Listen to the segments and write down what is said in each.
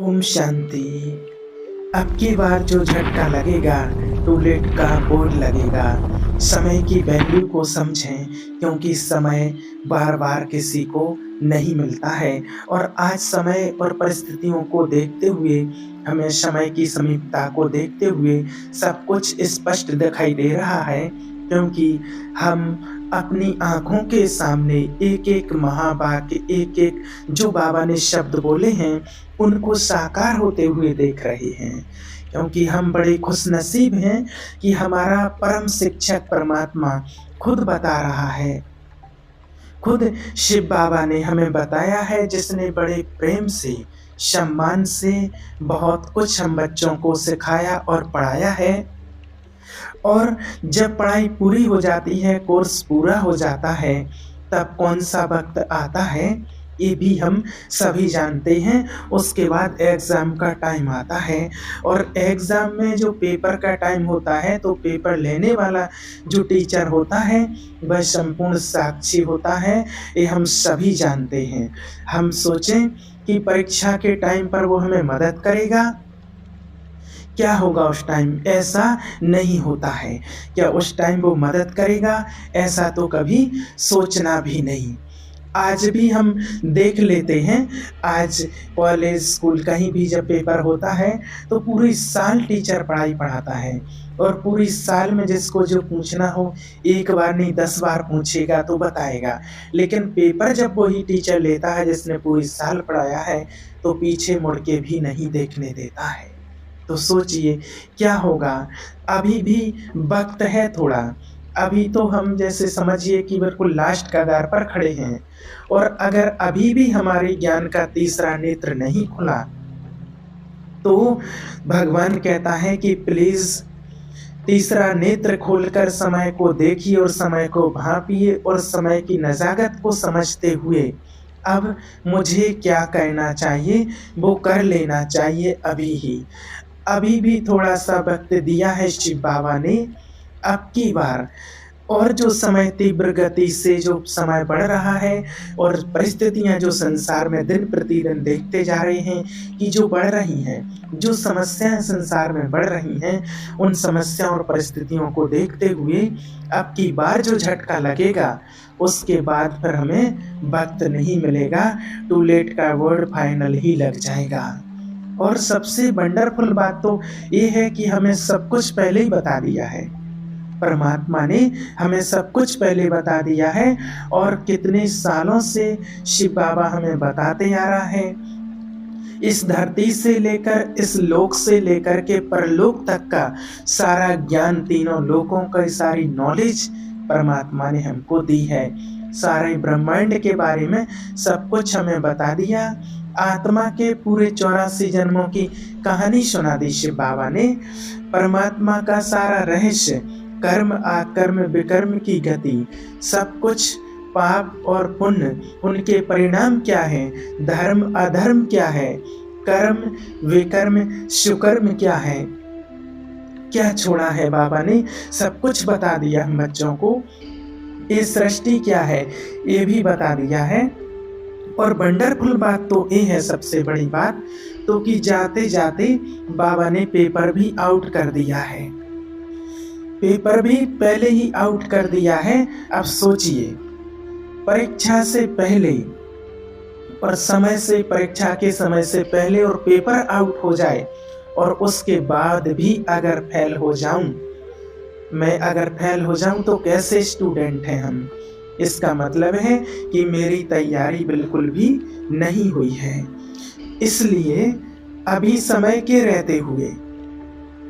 ओम शांति। अब की बार जो झटका लगेगा, टूलेट का बोर्ड लगेगा। समय की वैल्यू को समझें, क्योंकि समय बार-बार किसी को नहीं मिलता है और आज समय और परिस्थितियों को देखते हुए, हमें समय की समीपता को देखते हुए सब कुछ स्पष्ट दिखाई दे रहा है, क्योंकि हम अपनी आँखों के सामने एक-एक महावाक्य, एक-एक जो बाबा ने शब्द बोले हैं, उनको साकार होते हुए देख रहे हैं। क्योंकि हम बड़े खुशनसीब हैं कि हमारा परम शिक्षक परमात्मा खुद बता रहा है। खुद शिव बाबा ने हमें बताया है, जिसने बड़े प्रेम से, सम्मान से बहुत कुछ हम बच्चों को सिखाया और पढ़ाया है। और जब पढ़ाई पूरी हो जाती है, कोर्स पूरा हो जाता है, तब कौन-सा वक़्त आता है, ये भी हम सभी जानते हैं। उसके बाद एग्ज़ाम का टाइम आता है और एग्ज़ाम में जो पेपर का टाइम होता है, तो पेपर लेने वाला जो टीचर होता है, वह संपूर्ण साक्षी होता है, ये हम सभी जानते हैं। हम सोचें कि परीक्षा के टाइम पर वो हमें मदद करेगा, क्या होगा उस टाइम? ऐसा नहीं होता है। क्या उस टाइम वो मदद करेगा? ऐसा तो कभी सोचना भी नहीं। आज भी हम देख लेते हैं, आज कॉलेज, स्कूल कहीं भी जब पेपर होता है, तो पूरे साल टीचर पढ़ाई पढ़ाता है और पूरी साल में जिसको जो पूछना हो, एक बार नहीं 10 बार पूछेगा तो बताएगा। लेकिन पेपर जब वही टीचर लेता है जिसने पूरी साल पढ़ाया है, तो पीछे मुड़ के भी नहीं देखने देता है। तो सोचिए क्या होगा? अभी भी वक़्त है थोड़ा। अभी तो हम जैसे समझिए कि बिल्कुल लास्ट कगार पर खड़े हैं और अगर अभी भी हमारे ज्ञान का तीसरा नेत्र नहीं खुला, तो भगवान कहता है कि प्लीज़ तीसरा नेत्र खोलकर समय को देखिए और समय को भाँपिए और समय की नज़ाकत को समझते हुए अब मुझे क्या करना चाहिए, वो कर लेना चाहिए अभी ही। अभी भी थोड़ा-सा वक़्त दिया है शिव बाबा ने, अब की बार। और जो समय तीव्र गति से जो समय बढ़ रहा है और परिस्थितियाँ जो संसार में दिन-प्रतिदिन देखते जा रहे हैं कि जो बढ़ रही हैं, जो समस्याएँ संसार में बढ़ रही हैं, उन समस्याओं और परिस्थितियों को देखते हुए अब की बार जो झटका लगेगा, उसके बाद फिर हमें वक़्त नहीं मिलेगा, टू लेट का वर्ड फाइनल ही लग जाएगा। और सबसे वंडरफुल बात तो ये है कि हमें सब कुछ पहले ही बता दिया है। परमात्मा ने हमें सब कुछ पहले बता दिया है और कितने सालों से शिव बाबा हमें बताते आ रहा है। इस धरती से लेकर, इस लोक से लेकर के परलोक तक का सारा ज्ञान, तीनों लोकों की सारी नॉलेज परमात्मा ने हमको दी है। सारे ब्रह्मांड के बारे में सब कुछ हमें बता दिया। आत्मा के पूरे 84 जन्मों की कहानी सुना दी शिव बाबा ने। परमात्मा का सारा रहस्य, कर्म आकर्म विकर्म की गति, सब कुछ, पाप और पुण्य, उनके परिणाम क्या हैं, धर्म अधर्म क्या है, कर्म विकर्म सुकर्म क्या है, क्या छोड़ा है बाबा ने, सब कुछ बता दिया हम बच्चों को। ये सृष्टि क्या है, ये भी बता दिया है। और वंडरफुल बात तो ये है, सबसे बड़ी बात तो कि जाते-जाते बाबा ने पेपर भी आउट कर दिया है। पेपर भी पहले ही आउट कर दिया है। अब सोचिए, परीक्षा से पहले और समय से, परीक्षा के समय से पहले और पेपर आउट हो जाए और उसके बाद भी अगर फेल हो जाऊं, मैं अगर फेल हो जाऊं तो कैसे स्टूडेंट हैं हम? इसका मतलब है कि मेरी तैयारी बिल्कुल भी नहीं हुई है। इसलिए अभी समय के रहते हुए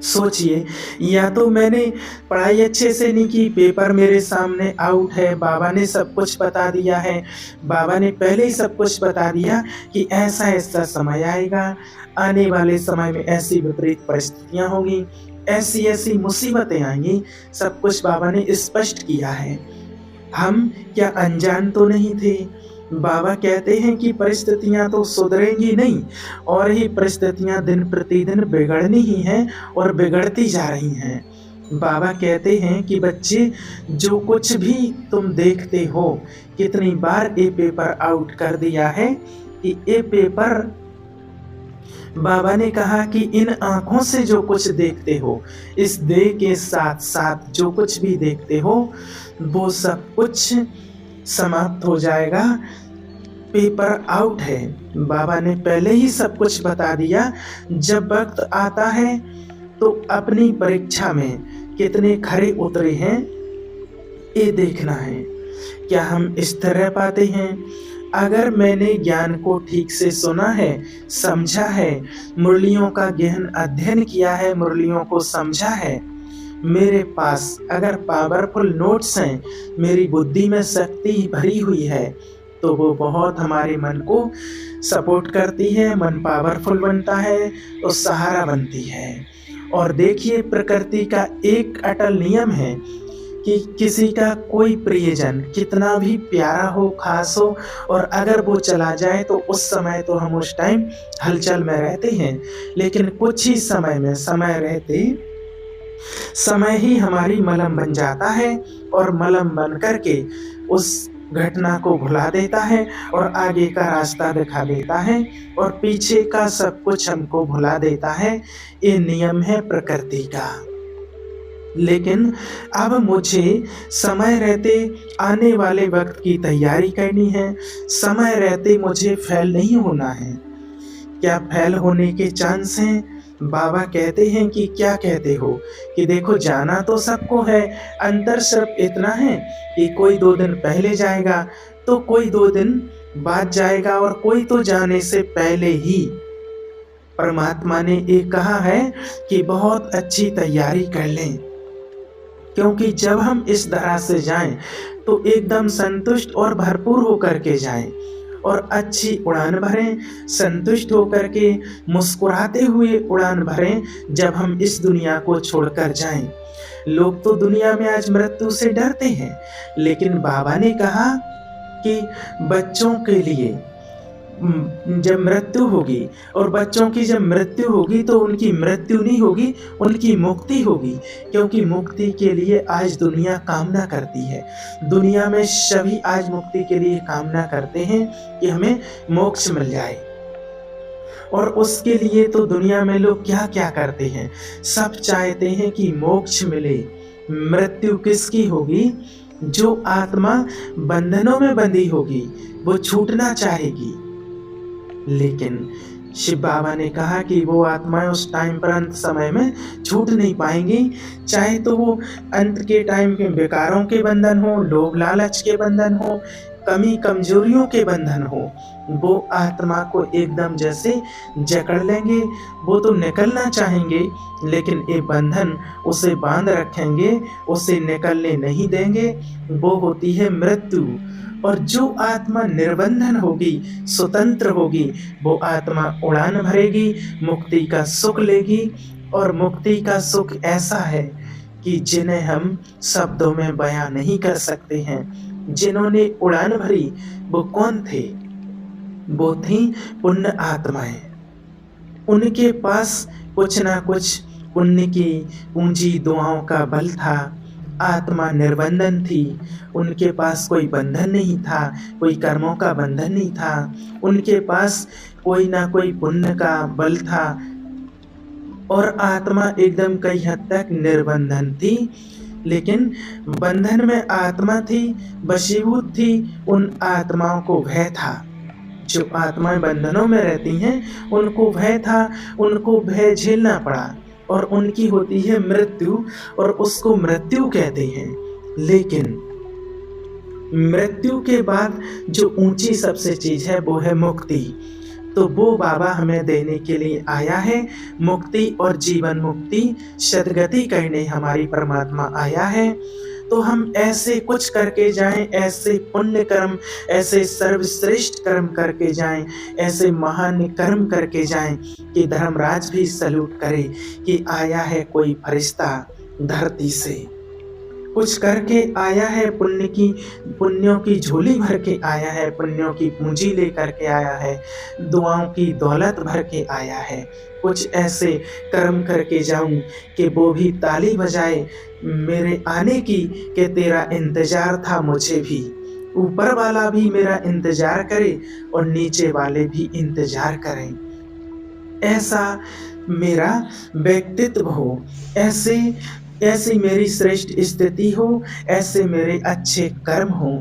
सोचिए, या तो मैंने पढ़ाई अच्छे से नहीं की, पेपर मेरे सामने आउट है, बाबा ने सब कुछ बता दिया है, बाबा ने पहले ही सब कुछ बता दिया कि ऐसा-ऐसा समय आएगा, आने वाले समय में ऐसी विपरीत परिस्थितियाँ होंगी, ऐसी-ऐसी मुसीबतें आएँगी, सब कुछ बाबा ने स्पष्ट किया है। हम क्या अनजान तो नहीं थे? बाबा कहते हैं कि परिस्थितियाँ तो सुधरेंगी नहीं और ये परिस्थितियाँ दिन प्रतिदिन बिगड़नी ही हैं और बिगड़ती जा रही हैं। बाबा कहते हैं कि बच्चे, जो कुछ भी तुम देखते हो, कितनी बार ये पेपर आउट कर दिया है कि ये पेपर बाबा ने कहा कि इन आँखों से जो कुछ देखते हो, इस देह के साथ-साथ जो कुछ भी देखते हो, वो सब कुछ समाप्त हो जाएगा, पेपर आउट है। बाबा ने पहले ही सब कुछ बता दिया। जब वक़्त आता है तो अपनी परीक्षा में कितने खरे उतरे हैं, ये देखना है। क्या हम स्थिर रह पाते हैं? अगर मैंने ज्ञान को ठीक से सुना है, समझा है, मुरलियों का गहन अध्ययन किया है, मुरलियों को समझा है, मेरे पास अगर पावरफुल नोट्स हैं, मेरी बुद्धि में शक्ति भरी हुई है, तो वो बहुत हमारे मन को सपोर्ट करती है, मन पावरफुल बनता है और सहारा बनती है। और देखिए, प्रकृति का एक अटल नियम है कि किसी का कोई प्रियजन कितना भी प्यारा हो, खास हो, और अगर वो चला जाए तो उस समय तो हम उस टाइम हलचल में रहते हैं, लेकिन कुछ ही समय में, समय रहते समय ही हमारी मलहम बन जाता है और मलहम बन करके उस घटना को भुला देता है और आगे का रास्ता दिखा देता है और पीछे का सब कुछ हमको भुला देता है। ये नियम है प्रकृति का। लेकिन अब मुझे समय रहते आने वाले वक्त की तैयारी करनी है। समय रहते मुझे फेल नहीं होना है। क्या फेल होने के चांस हैं? बाबा कहते हैं कि क्या कहते हो कि देखो, जाना तो सबको है, अंतर सिर्फ इतना है कि कोई 2 दिन पहले जाएगा तो कोई 2 दिन बाद जाएगा और कोई तो जाने से पहले ही। परमात्मा ने ये कहा है कि बहुत अच्छी तैयारी कर लें, क्योंकि जब हम इस तरह से जाएं तो एकदम संतुष्ट और भरपूर होकर के जाएं और अच्छी उड़ान भरें, संतुष्ट होकर के मुस्कुराते हुए उड़ान भरें जब हम इस दुनिया को छोड़कर जाएं। लोग तो दुनिया में आज मृत्यु से डरते हैं, लेकिन बाबा ने कहा कि बच्चों के लिए जब मृत्यु होगी, और बच्चों की जब मृत्यु होगी तो उनकी मृत्यु नहीं होगी, उनकी मुक्ति होगी, क्योंकि मुक्ति के लिए आज दुनिया कामना करती है। दुनिया में सभी आज मुक्ति के लिए कामना करते हैं कि हमें मोक्ष मिल जाए, और उसके लिए तो दुनिया में लोग क्या क्या करते हैं, सब चाहते हैं कि मोक्ष मिले। मृत्यु किसकी होगी? जो आत्मा बंधनों में बंधी होगी, वो छूटना चाहेगी। लेकिन शिव बाबा ने कहा कि वो आत्माएं उस टाइम पर, अंत समय में छूट नहीं पाएंगी, चाहे तो वो अंत के टाइम के विकारों के बंधन हो, लोभ लालच के बंधन हो, कमी कमजोरियों के बंधन हो, वो आत्मा को एकदम जैसे जकड़ लेंगे। वो तो निकलना चाहेंगे, लेकिन ये बंधन उसे बांध रखेंगे, उसे निकलने नहीं देंगे। वो होती है मृत्यु। और जो आत्मा निर्बंधन होगी, स्वतंत्र होगी, वो आत्मा उड़ान भरेगी, मुक्ति का सुख लेगी। और मुक्ति का सुख ऐसा है कि जिन्हें हम शब्दों में बयां नहीं कर सकते हैं। जिन्होंने उड़ान भरी वो कौन थे? वो थी पुण्य आत्माएं। उनके पास कुछ ना कुछ पुण्य की पूंजी, दुआओं का बल था। आत्मा निर्बंधन थी, उनके पास कोई बंधन नहीं था, कोई कर्मों का बंधन नहीं था, उनके पास कोई ना कोई पुण्य का बल था, और आत्मा एकदम कई हद तक निर्बंधन थी। लेकिन बंधन में आत्मा थी, वशीभूत थी, उन आत्माओं को भय था। जो आत्माएं बंधनों में रहती हैं, उनको भय था, उनको भय झेलना पड़ा, और उनकी होती है मृत्यु, और उसको मृत्यु कहते हैं। लेकिन मृत्यु के बाद जो ऊंची सबसे चीज है वो है मुक्ति। तो वो बाबा हमें देने के लिए आया है। मुक्ति और जीवन मुक्ति सद्गति करने हमारी परमात्मा आया है। तो हम ऐसे कुछ करके जाएं, ऐसे पुण्य कर्म, ऐसे सर्वश्रेष्ठ कर्म करके जाएं, ऐसे महान कर्म करके जाएं कि धर्मराज भी सल्यूट करे कि आया है कोई फरिश्ता धरती से, कुछ करके आया है, पुण्यों की झोली भर के आया है, पुण्यों की पूंजी लेकर के आया है, दुआओं की दौलत भर के आया है। कुछ ऐसे कर्म करके जाऊं कि वो भी ताली बजाए मेरे आने की, कि तेरा इंतजार था मुझे भी। ऊपर वाला भी मेरा इंतजार करे और नीचे वाले भी इंतजार करें। ऐसा मेरा व्यक्तित्व हो, ऐसे ऐसी मेरी श्रेष्ठ स्थिति हो, ऐसे मेरे अच्छे कर्म हों।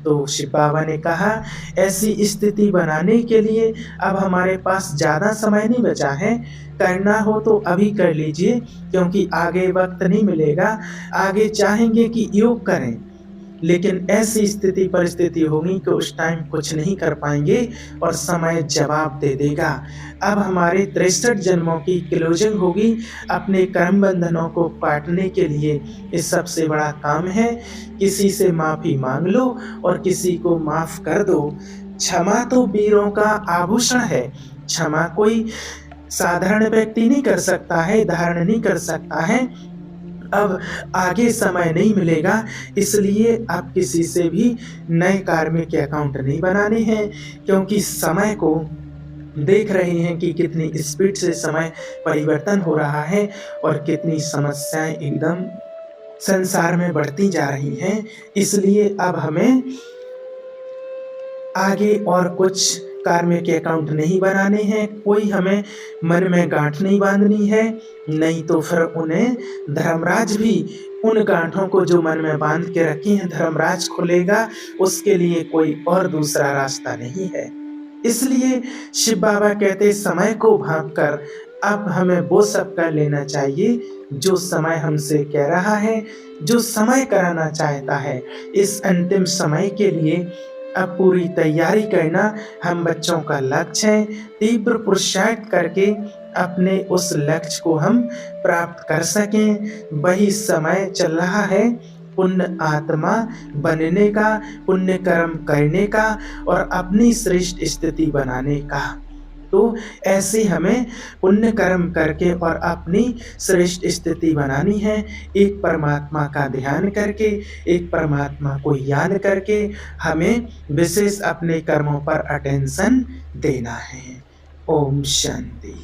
तो शिव बाबा ने कहा, ऐसी स्थिति बनाने के लिए अब हमारे पास ज़्यादा समय नहीं बचा है, करना हो तो अभी कर लीजिए क्योंकि आगे वक़्त नहीं मिलेगा। आगे चाहेंगे कि योग करें, लेकिन ऐसी स्थिति परिस्थिति होगी कि उस टाइम कुछ नहीं कर पाएँगे और समय जवाब दे देगा। अब हमारे 63 जन्मों की क्लोजिंग होगी अपने कर्म बंधनों को काटने के लिए। ये सबसे बड़ा काम है, किसी से माफ़ी माँग लो और किसी को माफ़ कर दो। क्षमा तो वीरों का आभूषण है। क्षमा कोई साधारण व्यक्ति नहीं कर सकता है, धारण नहीं कर सकता है। अब आगे समय नहीं मिलेगा, इसलिए अब किसी से भी नए कार्मिक अकाउंट नहीं बनाने हैं, क्योंकि समय को देख रहे हैं कि कितनी स्पीड से समय परिवर्तन हो रहा है और कितनी समस्याएं एकदम संसार में बढ़ती जा रही हैं। इसलिए अब हमें आगे और कुछ कार्मिक अकाउंट नहीं बनाने हैं, कोई हमें मन में गांठ नहीं बांधनी है, नहीं तो फिर उन्हें धर्मराज भी उन गांठों को जो मन में बांध के रखी हैं धर्मराज खोलेगा, उसके लिए कोई और दूसरा रास्ता नहीं है। इसलिए शिव बाबा कहते समय को भांप कर अब हमें वो सब कर लेना चाहिए जो समय हमसे कह रहा है, जो समय कराना चाहता है। इस अंतिम समय के लिए अब पूरी तैयारी करना हम बच्चों का लक्ष्य है। तीव्र पुरुषार्थ करके अपने उस लक्ष्य को हम प्राप्त कर सकें। वही समय चल रहा है पुण्य आत्मा बनने का, पुण्य कर्म करने का और अपनी श्रेष्ठ स्थिति बनाने का। तो ऐसे हमें पुण्य कर्म करके और अपनी श्रेष्ठ स्थिति बनानी है। एक परमात्मा का ध्यान करके, एक परमात्मा को याद करके हमें विशेष अपने कर्मों पर अटेंशन देना है। ओम शांति।